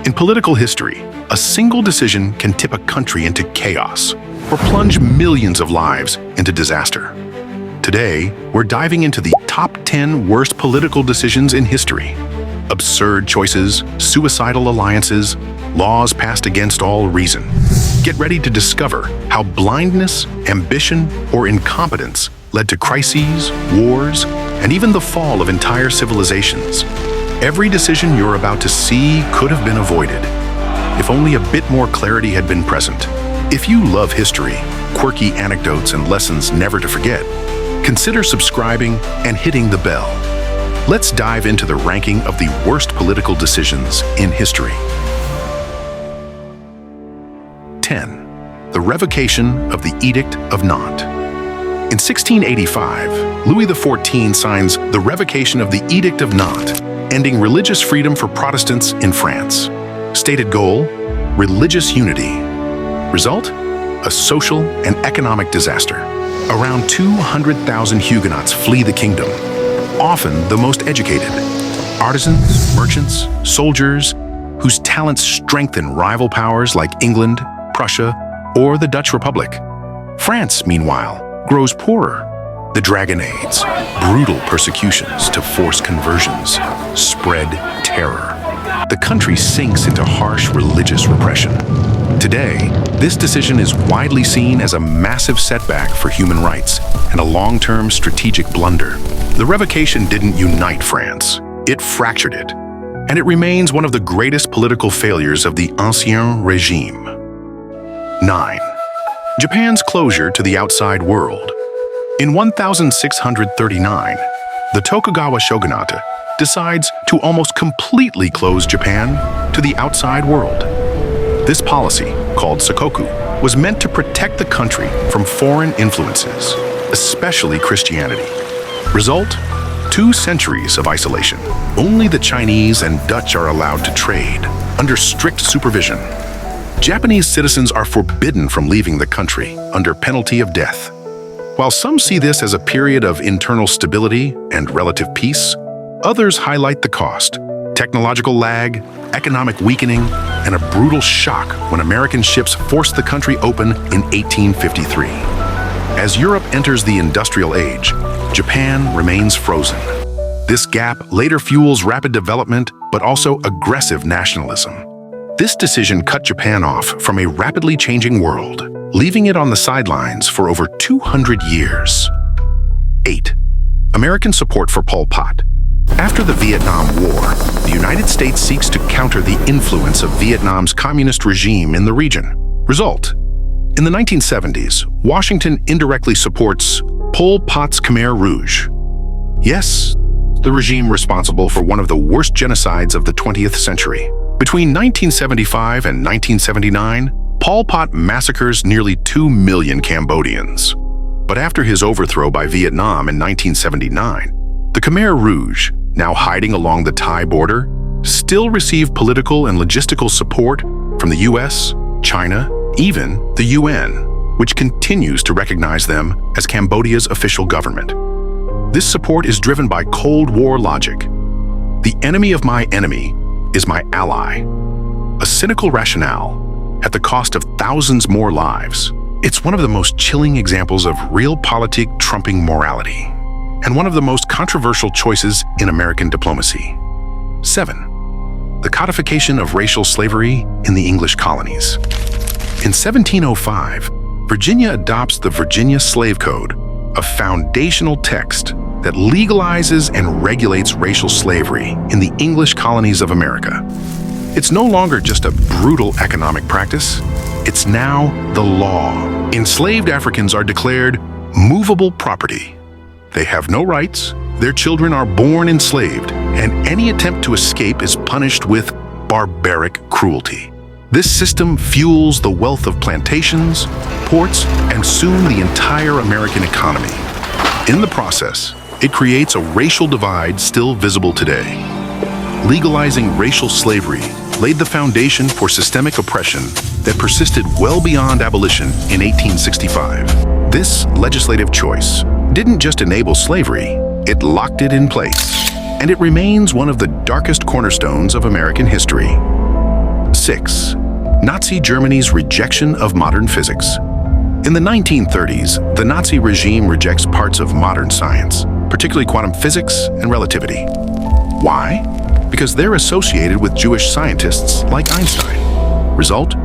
In political history, a single decision can tip a country into chaos or plunge millions of lives into disaster. Today, we're diving into the top 10 worst political decisions in history. Absurd choices, suicidal alliances, laws passed against all reason. Get ready to discover how blindness, ambition, or incompetence led to crises, wars, and even the fall of entire civilizations. Every decision you're about to see could have been avoided, if only a bit more clarity had been present. If you love history, quirky anecdotes, and lessons never to forget, consider subscribing and hitting the bell. Let's dive into the ranking of the worst political decisions in history. 10. The Revocation of the Edict of Nantes. In 1685, Louis XIV signs the Revocation of the Edict of Nantes, ending religious freedom for Protestants in France. Stated goal: religious unity. Result: a social and economic disaster. Around 200,000 Huguenots flee the kingdom, often the most educated. Artisans, merchants, soldiers, whose talents strengthen rival powers like England, Prussia, or the Dutch Republic. France, meanwhile, grows poorer. The Dragonnades, brutal persecutions to force conversions, spread terror. The country sinks into harsh religious repression. Today, this decision is widely seen as a massive setback for human rights and a long-term strategic blunder. The revocation didn't unite France, it fractured it, and it remains one of the greatest political failures of the Ancien Régime. 9. Japan's closure to the outside world. In 1639, the Tokugawa shogunate decides to almost completely close Japan to the outside world. This policy, called Sakoku, was meant to protect the country from foreign influences, especially Christianity. Result: 2 centuries of isolation. Only the Chinese and Dutch are allowed to trade, under strict supervision. Japanese citizens are forbidden from leaving the country under penalty of death. While some see this as a period of internal stability and relative peace, others highlight the cost: technological lag, economic weakening, and a brutal shock when American ships forced the country open in 1853. As Europe enters the industrial age, Japan remains frozen. This gap later fuels rapid development, but also aggressive nationalism. This decision cut Japan off from a rapidly changing world, leaving it on the sidelines for over 200 years. 8. American support for Pol Pot. After the Vietnam War, the United States seeks to counter the influence of Vietnam's communist regime in the region. Result: in the 1970s, Washington indirectly supports Pol Pot's Khmer Rouge. Yes, the regime responsible for one of the worst genocides of the 20th century. Between 1975 and 1979, Pol Pot massacres nearly 2 million Cambodians. But after his overthrow by Vietnam in 1979, the Khmer Rouge, now hiding along the Thai border, still receive political and logistical support from the US, China, even the UN, which continues to recognize them as Cambodia's official government. This support is driven by Cold War logic. The enemy of my enemy is my ally. A cynical rationale at the cost of thousands more lives. It's one of the most chilling examples of realpolitik trumping morality, and one of the most controversial choices in American diplomacy. 7. The codification of racial slavery in the English colonies. In 1705, Virginia adopts the Virginia Slave Code, a foundational text that legalizes and regulates racial slavery in the English colonies of America. It's no longer just a brutal economic practice, it's now the law. Enslaved Africans are declared movable property. They have no rights, their children are born enslaved, and any attempt to escape is punished with barbaric cruelty. This system fuels the wealth of plantations, ports, and soon the entire American economy. In the process, it creates a racial divide still visible today. Legalizing racial slavery laid the foundation for systemic oppression that persisted well beyond abolition in 1865. This legislative choice didn't just enable slavery, it locked it in place, and it remains one of the darkest cornerstones of American history. 6. Nazi Germany's rejection of modern physics. In the 1930s, the Nazi regime rejects parts of modern science, particularly quantum physics and relativity. Why? Because they're associated with Jewish scientists like Einstein. Result?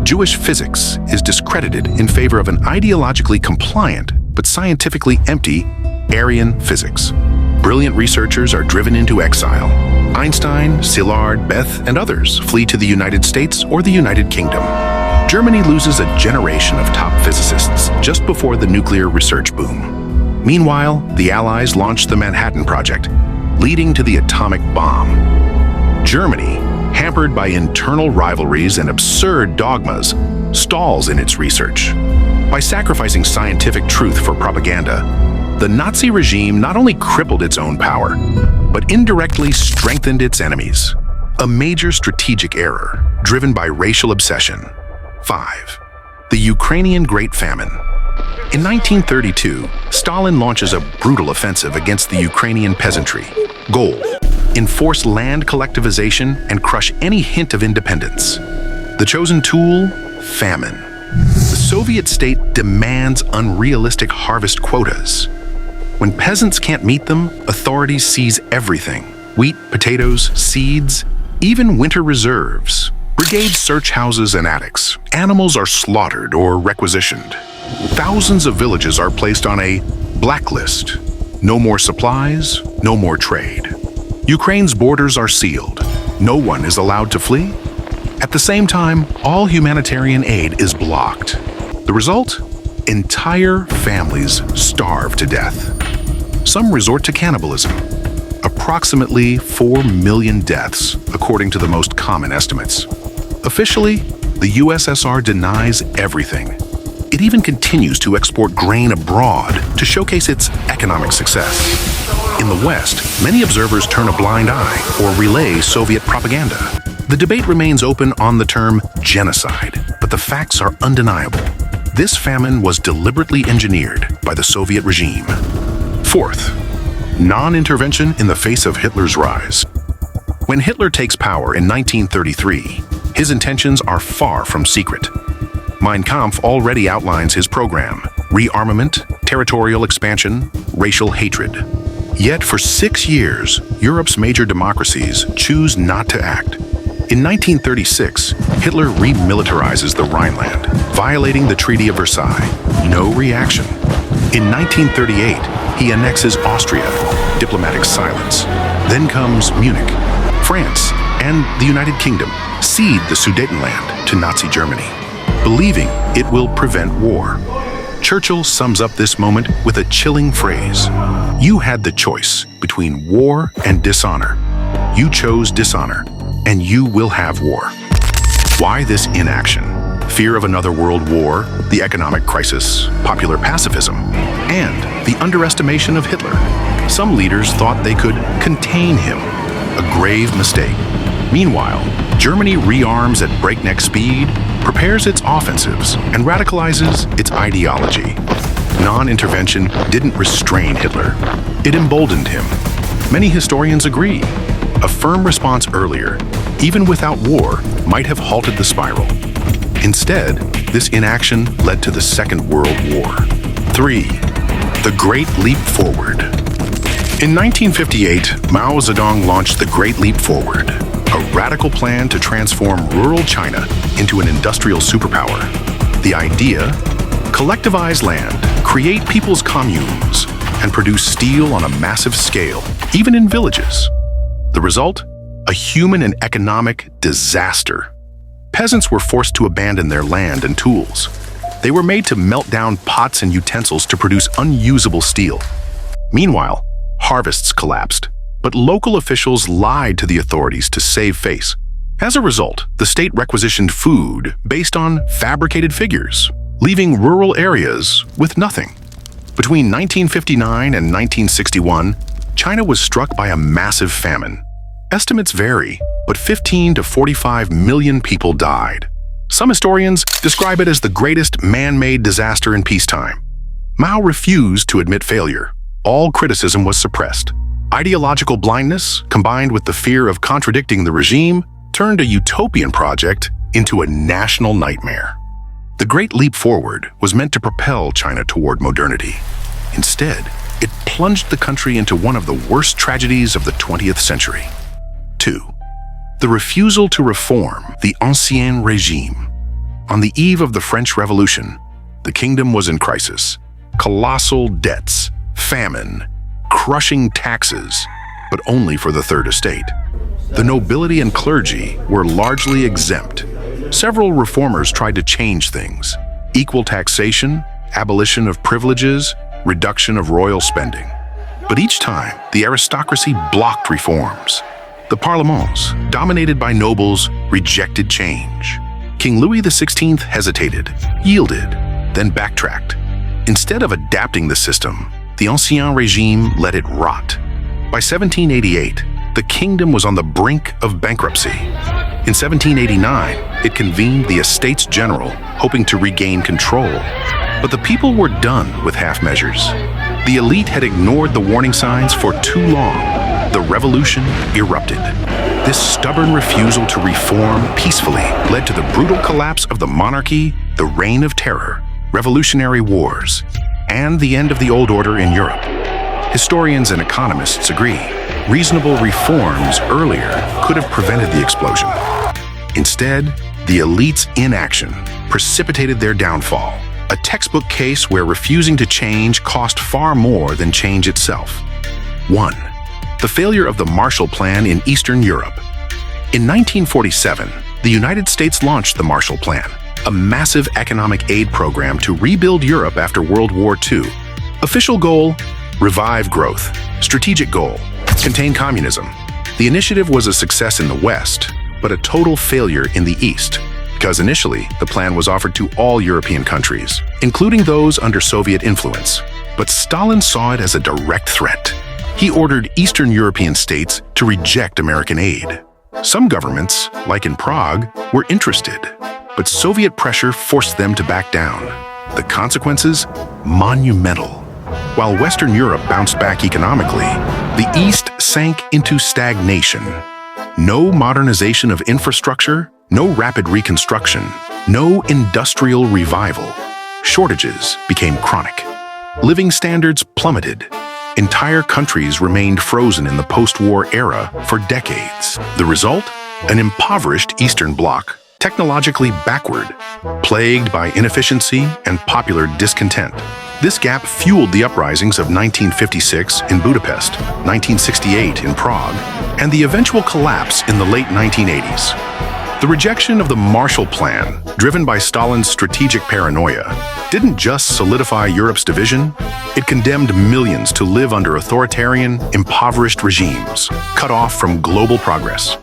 Jewish physics is discredited in favor of an ideologically compliant but scientifically empty Aryan physics. Brilliant researchers are driven into exile. Einstein, Szilard, Bethe, and others flee to the United States or the United Kingdom. Germany loses a generation of top physicists just before the nuclear research boom. Meanwhile, the Allies launched the Manhattan Project, leading to the atomic bomb. Germany, hampered by internal rivalries and absurd dogmas, stalls in its research. By sacrificing scientific truth for propaganda, the Nazi regime not only crippled its own power, but indirectly strengthened its enemies. A major strategic error, driven by racial obsession. 5. The Ukrainian Great Famine. In 1932, Stalin launches a brutal offensive against the Ukrainian peasantry. Goal: enforce land collectivization and crush any hint of independence. The chosen tool? Famine. The Soviet state demands unrealistic harvest quotas. When peasants can't meet them, authorities seize everything: wheat, potatoes, seeds, even winter reserves. Brigades search houses and attics. Animals are slaughtered or requisitioned. Thousands of villages are placed on a blacklist. No more supplies, no more trade. Ukraine's borders are sealed. No one is allowed to flee. At the same time, all humanitarian aid is blocked. The result? Entire families starve to death. Some resort to cannibalism. Approximately 4 million deaths, according to the most common estimates. Officially, the USSR denies everything. It even continues to export grain abroad to showcase its economic success. In the West, many observers turn a blind eye or relay Soviet propaganda. The debate remains open on the term genocide, but the facts are undeniable. This famine was deliberately engineered by the Soviet regime. 4th, non-intervention in the face of Hitler's rise. When Hitler takes power in 1933, his intentions are far from secret. Mein Kampf already outlines his program: rearmament, territorial expansion, racial hatred. Yet for 6 years, Europe's major democracies choose not to act. In 1936, Hitler remilitarizes the Rhineland, violating the Treaty of Versailles. No reaction. In 1938, he annexes Austria. Diplomatic silence. Then comes Munich. France and the United Kingdom cede the Sudetenland to Nazi Germany, believing it will prevent war. Churchill sums up this moment with a chilling phrase: "You had the choice between war and dishonor. You chose dishonor, and you will have war." Why this inaction? Fear of another world war, the economic crisis, popular pacifism, and the underestimation of Hitler. Some leaders thought they could contain him, a grave mistake. Meanwhile, Germany rearms at breakneck speed, prepares its offensives, and radicalizes its ideology. Non-intervention didn't restrain Hitler. It emboldened him. Many historians agree. A firm response earlier, even without war, might have halted the spiral. Instead, this inaction led to the Second World War. 3. The Great Leap Forward. In 1958, Mao Zedong launched the Great Leap Forward, a radical plan to transform rural China into an industrial superpower. The idea? Collectivize land, create people's communes, and produce steel on a massive scale, even in villages. The result? A human and economic disaster. Peasants were forced to abandon their land and tools. They were made to melt down pots and utensils to produce unusable steel. Meanwhile, harvests collapsed, but local officials lied to the authorities to save face. As a result, the state requisitioned food based on fabricated figures, leaving rural areas with nothing. Between 1959 and 1961, China was struck by a massive famine. Estimates vary, but 15 to 45 million people died. Some historians describe it as the greatest man-made disaster in peacetime. Mao refused to admit failure. All criticism was suppressed. Ideological blindness, combined with the fear of contradicting the regime, turned a utopian project into a national nightmare. The Great Leap Forward was meant to propel China toward modernity. Instead, it plunged the country into one of the worst tragedies of the 20th century. 2. The refusal to reform the Ancien Régime. On the eve of the French Revolution, the kingdom was in crisis. Colossal debts, famine, crushing taxes, but only for the Third Estate. The nobility and clergy were largely exempt. Several reformers tried to change things: equal taxation, abolition of privileges, reduction of royal spending. But each time, the aristocracy blocked reforms. The parlements, dominated by nobles, rejected change. King Louis XVI hesitated, yielded, then backtracked. Instead of adapting the system, the Ancien Régime let it rot. By 1788, the kingdom was on the brink of bankruptcy. In 1789, it convened the Estates General, hoping to regain control. But the people were done with half measures. The elite had ignored the warning signs for too long. The revolution erupted. This stubborn refusal to reform peacefully led to the brutal collapse of the monarchy, the Reign of Terror, revolutionary wars, and the end of the old order in Europe. Historians and economists agree, reasonable reforms earlier could have prevented the explosion. Instead, the elite's inaction precipitated their downfall, a textbook case where refusing to change cost far more than change itself. 1. The failure of the Marshall Plan in Eastern Europe. In 1947, the United States launched the Marshall Plan, a massive economic aid program to rebuild Europe after World War II. Official goal: revive growth. Strategic goal: contain communism. The initiative was a success in the West, but a total failure in the East, because initially the plan was offered to all European countries, including those under Soviet influence. But Stalin saw it as a direct threat. He ordered Eastern European states to reject American aid. Some governments, like in Prague, were interested, but Soviet pressure forced them to back down. The consequences? Monumental. While Western Europe bounced back economically, the East sank into stagnation. No modernization of infrastructure, no rapid reconstruction, no industrial revival. Shortages became chronic. Living standards plummeted. Entire countries remained frozen in the post-war era for decades. The result? An impoverished Eastern Bloc, technologically backward, plagued by inefficiency and popular discontent. This gap fueled the uprisings of 1956 in Budapest, 1968 in Prague, and the eventual collapse in the late 1980s. The rejection of the Marshall Plan, driven by Stalin's strategic paranoia, didn't just solidify Europe's division, it condemned millions to live under authoritarian, impoverished regimes, cut off from global progress.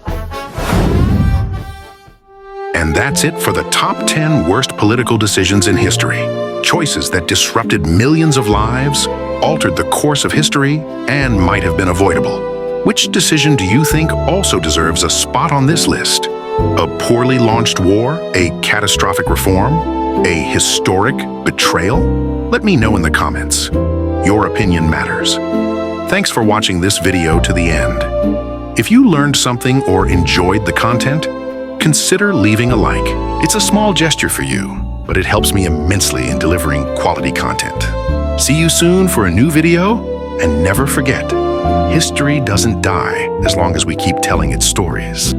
And that's it for the top 10 worst political decisions in history. Choices that disrupted millions of lives, altered the course of history, and might have been avoidable. Which decision do you think also deserves a spot on this list? A poorly launched war? A catastrophic reform? A historic betrayal? Let me know in the comments. Your opinion matters. Thanks for watching this video to the end. If you learned something or enjoyed the content, consider leaving a like. It's a small gesture for you, but it helps me immensely in delivering quality content. See you soon for a new video, and never forget, history doesn't die as long as we keep telling its stories.